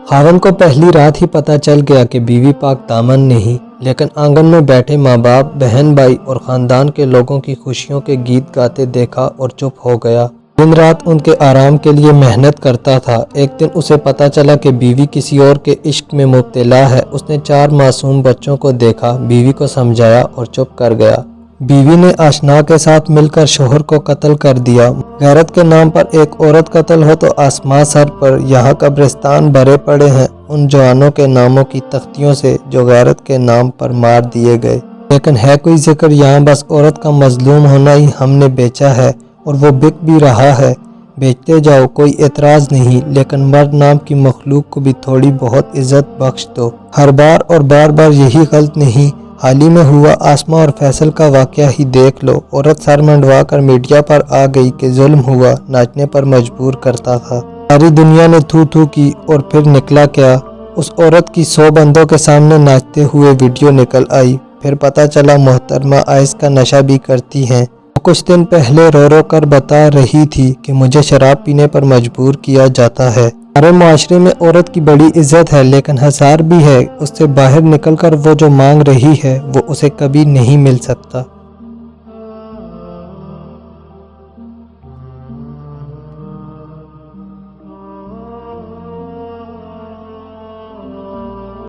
خاوند کو پہلی رات ہی پتہ چل گیا کہ بیوی پاک دامن نہیں، لیکن آنگن میں بیٹھے ماں باپ، بہن بھائی اور خاندان کے لوگوں کی خوشیوں کے گیت گاتے دیکھا اور چپ ہو گیا۔ دن رات ان کے آرام کے لیے محنت کرتا تھا۔ ایک دن اسے پتہ چلا کہ بیوی کسی اور کے عشق میں مبتلا ہے۔ اس نے 4 معصوم بچوں کو دیکھا، بیوی کو سمجھایا اور چپ کر گیا۔ بیوی نے آشنا کے ساتھ مل کر شوہر کو قتل کر دیا۔ غیرت کے نام پر ایک عورت قتل ہو تو آسمان سر پر، یہاں قبرستان بھرے پڑے ہیں ان جوانوں کے ناموں کی تختیوں سے جو غیرت کے نام پر مار دیے گئے۔ لیکن ہے کوئی ذکر یہاں؟ بس عورت کا مظلوم ہونا ہی ہم نے بیچا ہے، اور وہ بک بھی رہا ہے۔ بیچتے جاؤ، کوئی اعتراض نہیں، لیکن مرد نام کی مخلوق کو بھی تھوڑی بہت عزت بخش دو۔ ہر بار اور بار بار یہی غلط نہیں؟ حال ہی میں ہوا آسما اور فیصل کا واقعہ ہی دیکھ لو۔ عورت سر منڈوا کر میڈیا پر آ گئی کہ ظلم ہوا، ناچنے پر مجبور کرتا تھا۔ ساری دنیا نے تھو تھو کی، اور پھر نکلا کیا؟ اس عورت کی 100 بندوں کے سامنے ناچتے ہوئے ویڈیو نکل آئی۔ پھر پتہ چلا محترمہ آئس کا نشہ بھی کرتی ہیں۔ وہ کچھ دن پہلے رو رو کر بتا رہی تھی کہ مجھے شراب پینے پر مجبور کیا جاتا ہے۔ ہمارے معاشرے میں عورت کی بڑی عزت ہے، لیکن حصار بھی ہے۔ اس سے باہر نکل کر وہ جو مانگ رہی ہے وہ اسے کبھی نہیں مل سکتا۔